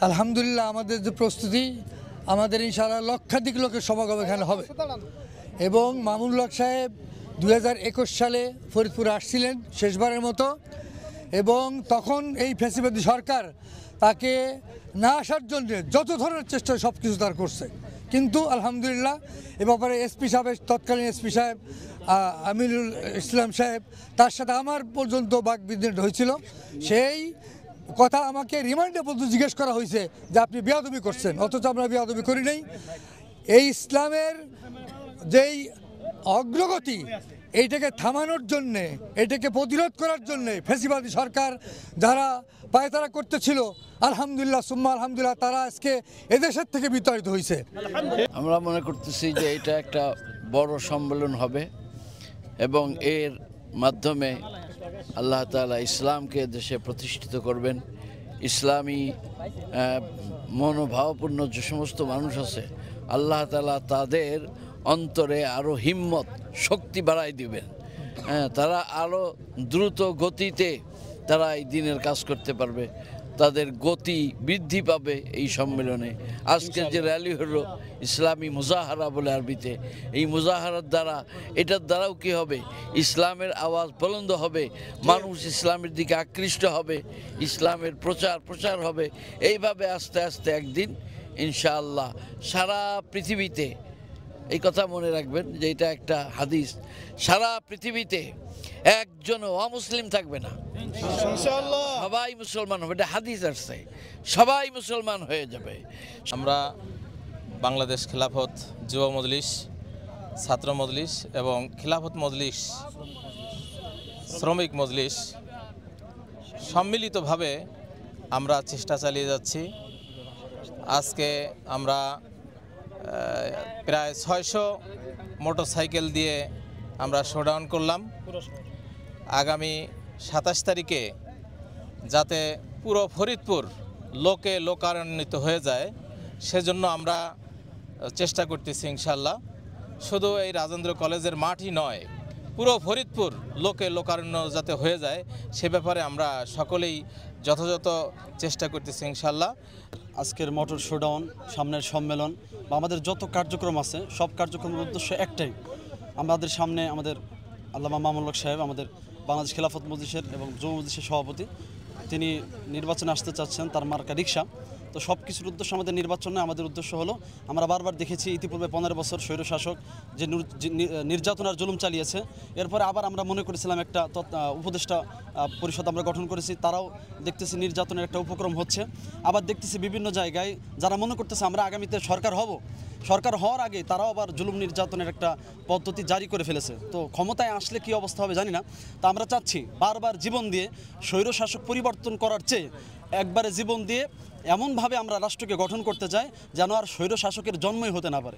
আলহামদুলিল্লাহ আমাদের যে প্রস্তুতি আমাদের ইনশাআল্লাহ লক্ষাধিক লোকের সমাগম এখানে হবে এবং মামুনুল হক সাহেব 2021 সালে ফরিদপুরে আসছিলেন শেষবারের মতো এবং তখন এই ফ্যাসিবাদী সরকার তাকে না আসার জন্য যত ধরনের চেষ্টা সব কিছু তার করছে কিন্তু আলহামদুলিল্লাহ এ ব্যাপারে এসপি সাহেব তৎকালীন এসপি সাহেব আমিনুল ইসলাম সাহেব তার সাথে আমার পর্যন্ত বাকবিতণ্ডা হয়েছিল সেই কথা আমাকে রিমান্ডে পর্যন্ত জিজ্ঞেস করা হয়েছে যে আপনি বেয়াদবি করছেন অথচ আমরা বেয়াদবি করি নাই এই ইসলামের যেই অগ্রগতি এইটাকে থামানোর জন্যে এটাকে প্রতিরোধ করার জন্যে ফ্যাসিবাদী সরকার যারা পায়তারা করতেছিল আলহামদুলিল্লাহ সুম্মা আলহামদুলিল্লাহ তারা আজকে এদেশের থেকে বিতাড়িত হয়েছে। আমরা মনে করতেছি যে এটা একটা বড় সম্মেলন হবে এবং এর মাধ্যমে আল্লাহ তাআলা ইসলামকে দেশে প্রতিষ্ঠিত করবেন। ইসলামী মনোভাবপূর্ণ যে সমস্ত মানুষ আছে আল্লাহ তাআলা তাদের অন্তরে আরও হিম্মত শক্তি বাড়াই দিবেন। তারা আরও দ্রুত গতিতে তারা এই দিনের কাজ করতে পারবে, তাদের গতি বৃদ্ধি পাবে। এই সম্মেলনে আজকে যে র্যালি হলো ইসলামী মুজাহারা বলে আরবিতে, এই মুজাহারার দ্বারা এটার দ্বারাও কি হবে ইসলামের আওয়াজ বুলন্দ হবে, মানুষ ইসলামের দিকে আকৃষ্ট হবে, ইসলামের প্রচার হবে। এইভাবে আস্তে আস্তে একদিন ইনশাআল্লাহ সারা পৃথিবীতে, এই কথা মনে রাখবেন যে এটা একটা হাদিস, সারা পৃথিবীতে একজন অমুসলিম থাকবে না, সবাই মুসলমান হবে। এটা হাদিস আসছে, সবাই মুসলমান হয়ে যাবে। আমরা বাংলাদেশ খিলাফত যুব মজলিস, ছাত্র মজলিস এবং খিলাফত মজলিস, শ্রমিক মজলিস সম্মিলিতভাবে আমরা চেষ্টা চালিয়ে যাচ্ছি। আজকে আমরা প্রায় 600 মোটরসাইকেল দিয়ে আমরা শোডাউন করলাম। আগামী 27 তারিখে যাতে পুরো ফরিদপুর লোকে লোকান্বিত হয়ে যায় সেজন্য আমরা চেষ্টা করতেছি ইনশাল্লাহ। শুধু এই রাজেন্দ্র কলেজের মাঠই নয়, পুরো ফরিদপুর লোকে লোকারণ্য যাতে হয়ে যায় সে ব্যাপারে আমরা সকলেই যথাযথ চেষ্টা করতেছি ইনশাল্লাহ। আজকের মোটর শোডাউন, সামনের সম্মেলন বা আমাদের যত কার্যক্রম আছে সব কার্যক্রমের উদ্দেশ্য একটাই, আমাদের সামনে আমাদের আল্লামা মামুনুল হক সাহেব আমাদের বাংলাদেশ খিলাফত মজলিসের এবং যুব মজলিসের সভাপতি, তিনি নির্বাচনে আসতে চাচ্ছেন, তার মার্কা রিকশা। তো সব কিছুর উদ্দেশ্য আমাদের নির্বাচন নয়, আমাদের উদ্দেশ্য হলো আমরা বারবার দেখেছি ইতিপূর্বে 15 বছর স্বৈরশাসক যে নির্যাতন আর জুলুম চালিয়েছে, এরপরে আবার আমরা মনে করেছিলাম একটা উপদেষ্টা পরিষদ আমরা গঠন করেছি, তারাও দেখতেছি নির্যাতনের একটা উপক্রম হচ্ছে। আবার দেখতেছি বিভিন্ন জায়গায় যারা মনে করতেছে আমরা আগামীতে সরকার হব, সরকার হওয়ার আগে তারাও আবার জুলুম নির্যাতনের একটা পদ্ধতি জারি করে ফেলেছে। তো ক্ষমতায় আসলে কি অবস্থা হবে জানি না। তা আমরা চাচ্ছি বারবার জীবন দিয়ে স্বৈরশাসক পরিবর্তন করার চেয়ে একবারে জীবন দিয়ে এমনভাবে আমরা রাষ্ট্রকে গঠন করতে চাই যেন আর স্বৈরশাসকের জন্মই হতে না পারে।